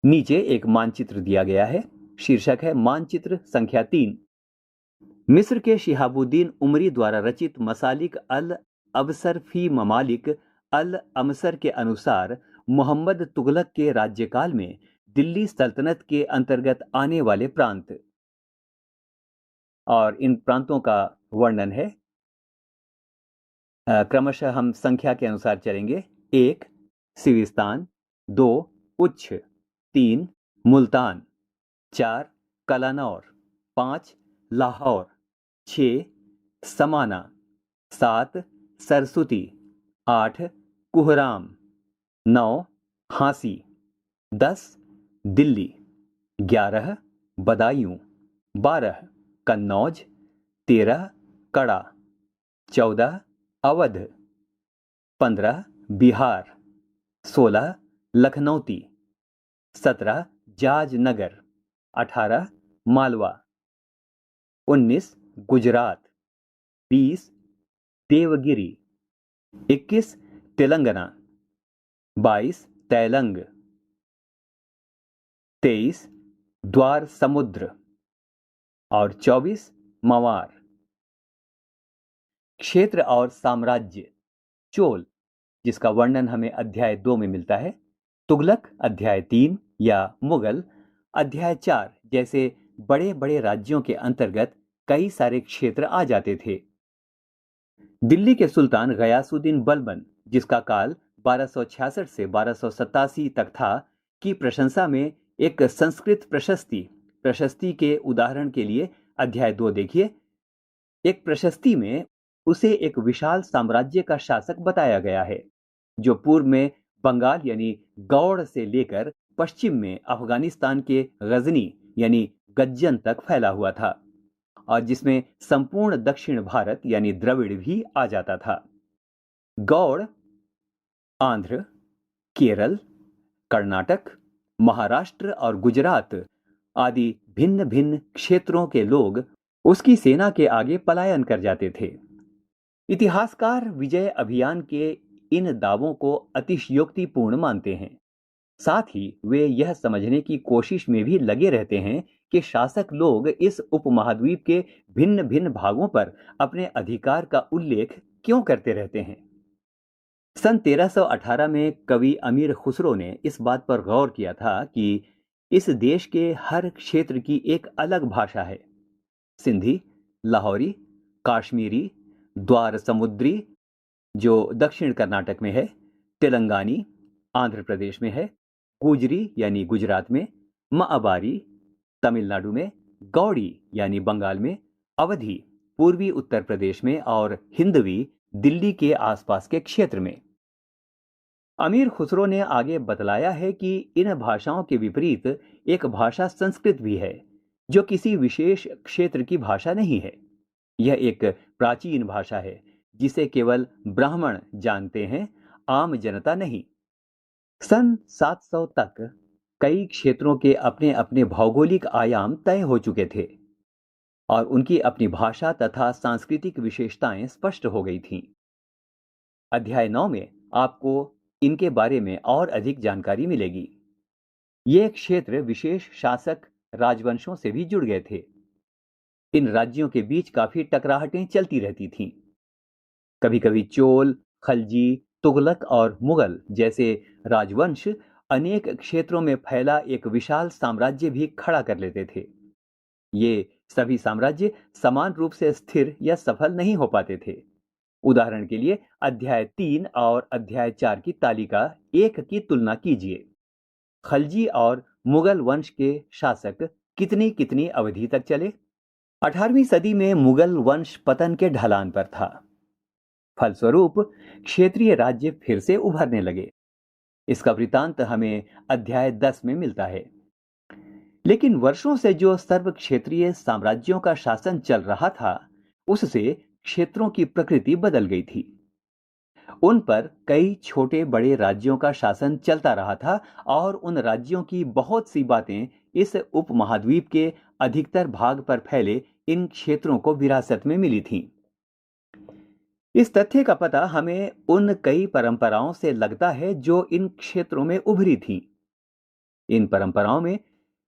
नीचे एक मानचित्र दिया गया है। शीर्षक है मानचित्र संख्या 3। मिस्र के शिहाबुद्दीन उमरी द्वारा रचित मसालिक अल अबसर फी ममालिक अल अमसर के अनुसार मोहम्मद तुगलक के राज्यकाल में दिल्ली सल्तनत के अंतर्गत आने वाले प्रांत और इन प्रांतों का वर्णन है। क्रमशः हम संख्या के अनुसार चलेंगे। 1 सिविस्तान, 2 उच्छ, 3 मुल्तान, 4 कलानौर, 5 लाहौर, 6 समाना, 7 सरस्वती, 8 कुहराम, 9 हांसी, 10 दिल्ली, 11 बदायूं, 12 कन्नौज, 13 कड़ा, 14 अवध, 15 बिहार, 16 लखनौती, 17 जाजनगर, 18 मालवा, 19 गुजरात, 20 देवगिरी, 21 तेलंगाना, 22 तैलंग, 23 द्वार समुद्र और 24 मवार। क्षेत्र और साम्राज्य। चोल, जिसका वर्णन हमें अध्याय 2 में मिलता है। तुगलक अध्याय 3 या मुगल अध्याय 4 जैसे बड़े बड़े राज्यों के अंतर्गत कई सारे क्षेत्र आ जाते थे। दिल्ली के सुल्तान गयासुद्दीन बलबन, जिसका काल 1266 से 1287 तक था, की प्रशंसा में एक संस्कृत प्रशस्ति के उदाहरण के लिए अध्याय 2 देखिए। एक प्रशस्ति में उसे एक विशाल साम्राज्य का शासक बताया गया है, जो पूर्व में बंगाल यानी गौड़ से लेकर पश्चिम में अफगानिस्तान के गजनी यानी गज्जन तक फैला हुआ था और जिसमें संपूर्ण दक्षिण भारत यानी द्रविड़ भी आ जाता था। गौड़ आंध्र, केरल, कर्नाटक, महाराष्ट्र और गुजरात आदि भिन्न भिन्न क्षेत्रों के लोग उसकी सेना के आगे पलायन कर जाते थे। इतिहासकार विजय अभियान के इन दावों को अतिशयोक्तिपूर्ण मानते हैं। साथ ही वे यह समझने की कोशिश में भी लगे रहते हैं कि शासक लोग इस उपमहाद्वीप के भिन्न भिन्न भागों पर अपने अधिकार का उल्लेख क्यों करते रहते हैं। सन 1318 में कवि अमीर खुसरो ने इस बात पर गौर किया था कि इस देश के हर क्षेत्र की एक अलग भाषा है। सिंधी, लाहौरी, काश्मीरी, द्वार समुद्री जो दक्षिण कर्नाटक में है, तेलंगानी आंध्र प्रदेश में है, गुजरी यानी गुजरात में, माअबारी तमिलनाडु में, गौड़ी यानी बंगाल में, अवधी पूर्वी उत्तर प्रदेश में और हिंदवी दिल्ली के आसपास के क्षेत्र में। अमीर खुसरो ने आगे बतलाया है कि इन भाषाओं के विपरीत एक भाषा संस्कृत भी है, जो किसी विशेष क्षेत्र की भाषा नहीं है। यह एक प्राचीन भाषा है जिसे केवल ब्राह्मण जानते हैं, आम जनता नहीं। सन 700 तक कई क्षेत्रों के अपने अपने भौगोलिक आयाम तय हो चुके थे और उनकी अपनी भाषा तथा सांस्कृतिक विशेषताएं स्पष्ट हो गई थीं। अध्याय 9 में आपको इनके बारे में और अधिक जानकारी मिलेगी। ये क्षेत्र विशेष शासक राजवंशों से भी जुड़ गए थे। इन राज्यों के बीच काफी टकराहटें चलती रहती थीं। कभी कभी चोल, खलजी, तुगलक और मुगल जैसे राजवंश अनेक क्षेत्रों में फैला एक विशाल साम्राज्य भी खड़ा कर लेते थे। ये सभी साम्राज्य समान रूप से स्थिर या सफल नहीं हो पाते थे। उदाहरण के लिए अध्याय 3 और अध्याय 4 की तालिका 1 की तुलना कीजिए। खलजी और मुगल वंश के शासक कितनी कितनी अवधि तक चले। 18वीं सदी में मुगल वंश पतन के ढलान पर था। फलस्वरूप क्षेत्रीय राज्य फिर से उभरने लगे। इसका वृतांत हमें अध्याय 10 में मिलता है। लेकिन वर्षों से जो सर्व क्षेत्रीय साम्राज्यों का शासन चल रहा था, उससे क्षेत्रों की प्रकृति बदल गई थी। उन पर कई छोटे बड़े राज्यों का शासन चलता रहा था और उन राज्यों की बहुत सी बातें इस उपमहाद्वीप के अधिकतर भाग पर फैले इन क्षेत्रों को विरासत में मिली थीं। इस तथ्य का पता हमें उन कई परंपराओं से लगता है जो इन क्षेत्रों में उभरी थीं। इन परंपराओं में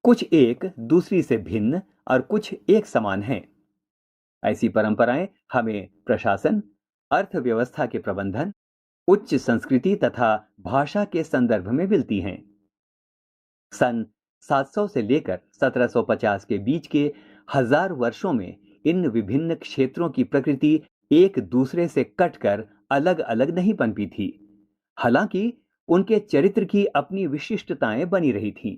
कुछ एक दूसरी से भिन्न और कुछ एक समान हैं। ऐसी परंपराएं हमें प्रशासन, अर्थव्यवस्था के प्रबंधन, उच्च संस्कृति तथा भाषा के संदर्भ में मिलती हैं। सन 700 से लेकर 1750 के बीच के हजार वर्षों में इन विभिन्न क्षेत्रों की प्रकृति एक दूसरे से कटकर अलग अलग नहीं पनपी थी। हालांकि उनके चरित्र की अपनी विशिष्टताएं बनी रही थीं,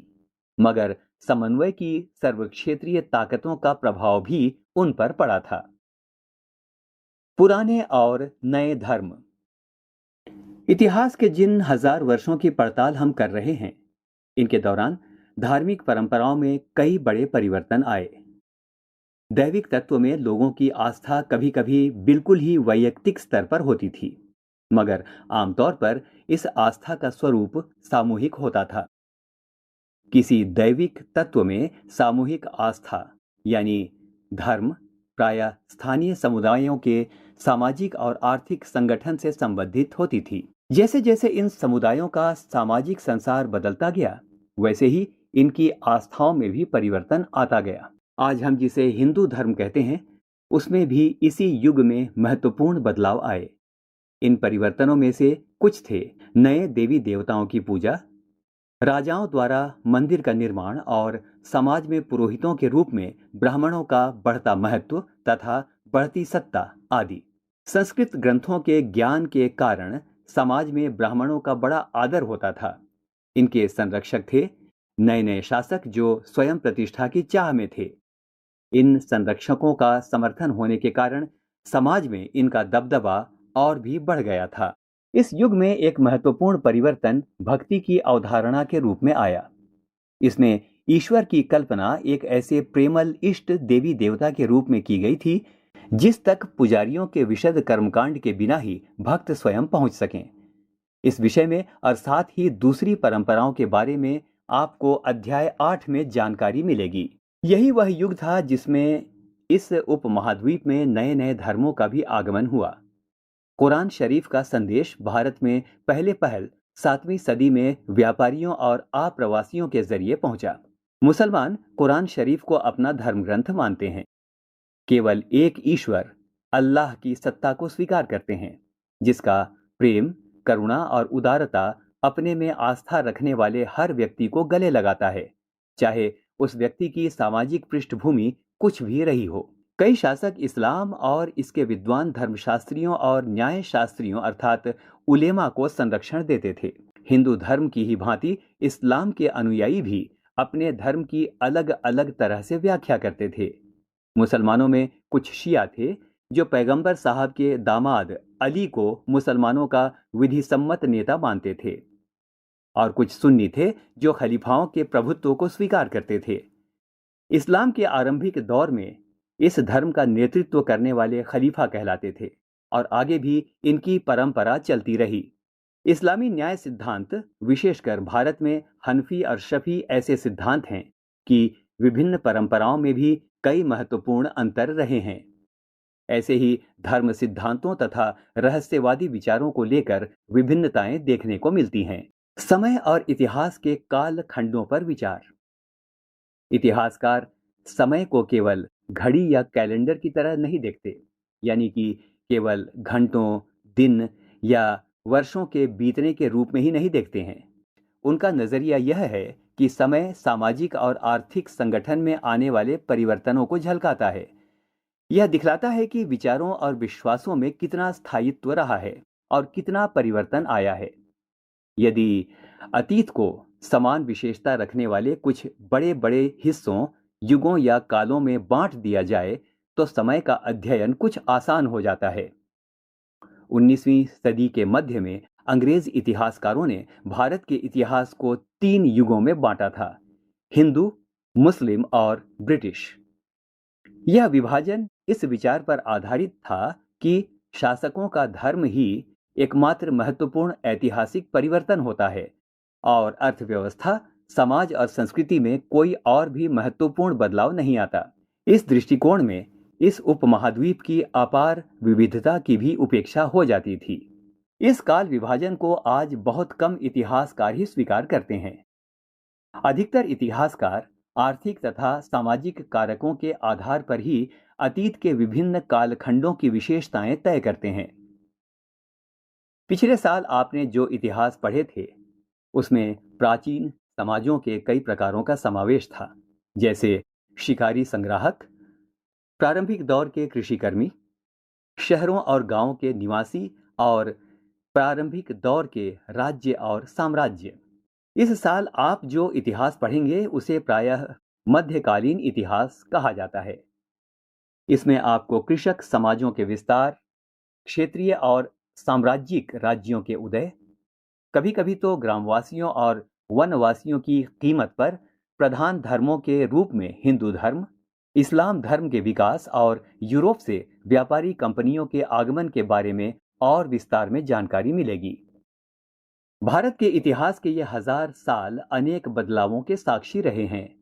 मगर समन्वय की सर्वक्षेत्रीय ताकतों का प्रभाव भी उन पर पड़ा था। पुराने और नए धर्म। इतिहास के जिन हजार वर्षों की पड़ताल हम कर रहे हैं, इनके दौरान धार्मिक परंपराओं में कई बड़े परिवर्तन आए। दैविक तत्व में लोगों की आस्था कभी कभी बिल्कुल ही वैयक्तिक स्तर पर होती थी, मगर आमतौर पर इस आस्था का स्वरूप सामूहिक होता था। किसी दैविक तत्व में सामूहिक आस्था यानी धर्म प्रायः स्थानीय समुदायों के सामाजिक और आर्थिक संगठन से संबंधित होती थी। जैसे जैसे इन समुदायों का सामाजिक संसार बदलता गया, वैसे ही इनकी आस्थाओं में भी परिवर्तन आता गया। आज हम जिसे हिंदू धर्म कहते हैं, उसमें भी इसी युग में महत्वपूर्ण बदलाव आए। इन परिवर्तनों में से कुछ थे नए देवी देवताओं की पूजा, राजाओं द्वारा मंदिर का निर्माण और समाज में पुरोहितों के रूप में ब्राह्मणों का बढ़ता महत्व तथा बढ़ती सत्ता आदि। संस्कृत ग्रंथों के ज्ञान के कारण समाज में ब्राह्मणों का बड़ा आदर होता था। इनके संरक्षक थे नए नए शासक जो स्वयं प्रतिष्ठा की चाह में थे। इन संरक्षकों का समर्थन होने के कारण समाज में इनका दबदबा और भी बढ़ गया था। इस युग में एक महत्वपूर्ण परिवर्तन भक्ति की अवधारणा के रूप में आया। इसमें ईश्वर की कल्पना एक ऐसे प्रेमल इष्ट देवी देवता के रूप में की गई थी जिस तक पुजारियों के विशद कर्मकांड के बिना ही भक्त स्वयं पहुंच सकें। इस विषय में और साथ ही दूसरी परंपराओं के बारे में आपको अध्याय 8 में जानकारी मिलेगी। यही वह युग था जिसमें इस उपमहाद्वीप में नए नए धर्मों का भी आगमन हुआ। कुरान शरीफ का संदेश भारत में पहले पहल 7वीं सदी में व्यापारियों और आप्रवासियों के जरिए पहुंचा। मुसलमान कुरान शरीफ को अपना धर्म ग्रंथ मानते हैं। केवल एक ईश्वर अल्लाह की सत्ता को स्वीकार करते हैं, जिसका प्रेम, करुणा और उदारता अपने में आस्था रखने वाले हर व्यक्ति को गले लगाता है, चाहे उस व्यक्ति की सामाजिक पृष्ठभूमि कुछ भी रही हो। कई शासक इस्लाम और इसके विद्वान धर्मशास्त्रियों और न्याय शास्त्रियों अर्थात उलेमा को संरक्षण देते थे। हिंदू धर्म की ही भांति इस्लाम के अनुयायी भी अपने धर्म की अलग अलग तरह से व्याख्या करते थे। मुसलमानों में कुछ शिया थे जो पैगंबर साहब के दामाद अली को मुसलमानों का विधि सम्मत नेता मानते थे, और कुछ सुन्नी थे जो खलीफाओं के प्रभुत्व को स्वीकार करते थे। इस्लाम के आरंभिक दौर में इस धर्म का नेतृत्व करने वाले खलीफा कहलाते थे और आगे भी इनकी परंपरा चलती रही। इस्लामी न्याय सिद्धांत, विशेषकर भारत में हनफी और शफी ऐसे सिद्धांत हैं कि विभिन्न परंपराओं में भी कई महत्वपूर्ण अंतर रहे हैं। ऐसे ही धर्म सिद्धांतों तथा रहस्यवादी विचारों को लेकर विभिन्नताएं देखने को मिलती हैं। समय और इतिहास के काल खंडों पर विचार। इतिहासकार समय को केवल घड़ी या कैलेंडर की तरह नहीं देखते, यानी कि केवल घंटों, दिन या वर्षों के बीतने के रूप में ही नहीं देखते हैं। उनका नजरिया यह है कि समय सामाजिक और आर्थिक संगठन में आने वाले परिवर्तनों को झलकाता है। यह दिखलाता है कि विचारों और विश्वासों में कितना स्थायित्व रहा है और कितना परिवर्तन आया है। यदि अतीत को समान विशेषता रखने वाले कुछ बड़े बड़े हिस्सों, युगों या कालों में बांट दिया जाए तो समय का अध्ययन कुछ आसान हो जाता है। 19वीं सदी के मध्य में अंग्रेज इतिहासकारों ने भारत के इतिहास को 3 युगों में बांटा था: हिंदू, मुस्लिम और ब्रिटिश। यह विभाजन इस विचार पर आधारित था कि शासकों का धर्म ही एकमात्र महत्वपूर्ण ऐतिहासिक परिवर्तन होता है और अर्थव्यवस्था, समाज और संस्कृति में कोई और भी महत्वपूर्ण बदलाव नहीं आता। इस दृष्टिकोण में इस उपमहाद्वीप की अपार विविधता की भी उपेक्षा हो जाती थी। इस काल विभाजन को आज बहुत कम इतिहासकार ही स्वीकार करते हैं। अधिकतर इतिहासकार आर्थिक तथा सामाजिक कारकों के आधार पर ही अतीत के विभिन्न कालखंडों की विशेषताएं तय करते हैं। पिछले साल आपने जो इतिहास पढ़े थे, उसमें प्राचीन समाजों के कई प्रकारों का समावेश था, जैसे शिकारी संग्राहक, प्रारंभिक दौर के कृषिकर्मी, शहरों और गांवों के निवासी और प्रारंभिक दौर के राज्य और साम्राज्य। इस साल आप जो इतिहास पढ़ेंगे उसे प्रायः मध्यकालीन इतिहास कहा जाता है। इसमें आपको कृषक समाजों के विस्तार, क्षेत्रीय और साम्राज्यिक राज्यों के उदय, कभी-कभी तो ग्रामवासियों और वनवासियों की कीमत पर प्रधान धर्मों के रूप में हिंदू धर्म, इस्लाम धर्म के विकास और यूरोप से व्यापारी कंपनियों के आगमन के बारे में और विस्तार में जानकारी मिलेगी। भारत के इतिहास के ये 1000 साल अनेक बदलावों के साक्षी रहे हैं।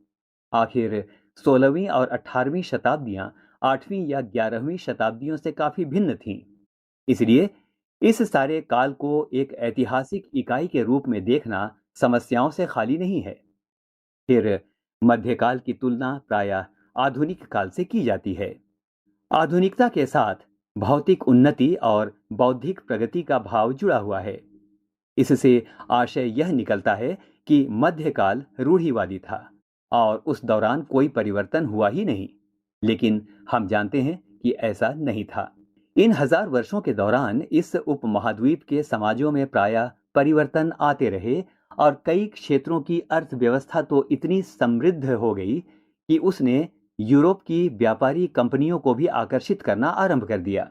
आखिर 16वीं और 18वीं शताब्दियां 8वीं या 11वीं शताब्दियों से काफी भिन्न थीं। इसलिए इस सारे काल को एक ऐतिहासिक इकाई के रूप में देखना समस्याओं से खाली नहीं है। फिर मध्यकाल की तुलना प्रायः आधुनिक काल से की जाती है। आधुनिकता के साथ भौतिक उन्नति और बौद्धिक प्रगति का भाव जुड़ा हुआ है। इससे आशय यह निकलता है कि मध्यकाल रूढ़िवादी था और उस दौरान कोई परिवर्तन हुआ ही नहीं। लेकिन हम जानते हैं कि ऐसा नहीं था। इन 1000 वर्षों के दौरान इस उपमहाद्वीप के समाजों में प्रायः परिवर्तन आते रहे और कई क्षेत्रों की अर्थव्यवस्था तो इतनी समृद्ध हो गई कि उसने यूरोप की व्यापारी कंपनियों को भी आकर्षित करना आरंभ कर दिया।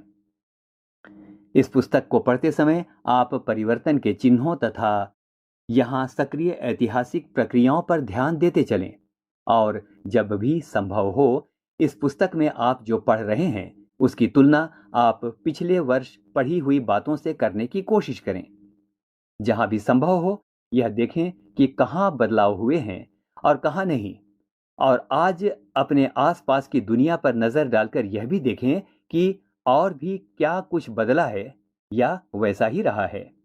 इस पुस्तक को पढ़ते समय आप परिवर्तन के चिन्हों तथा यहाँ सक्रिय ऐतिहासिक प्रक्रियाओं पर ध्यान देते चलें और जब भी संभव हो इस पुस्तक में आप जो पढ़ रहे हैं उसकी तुलना आप पिछले वर्ष पढ़ी हुई बातों से करने की कोशिश करें। जहां भी संभव हो यह देखें कि कहां बदलाव हुए हैं और कहां नहीं, और आज अपने आसपास की दुनिया पर नजर डालकर यह भी देखें कि और भी क्या कुछ बदला है या वैसा ही रहा है।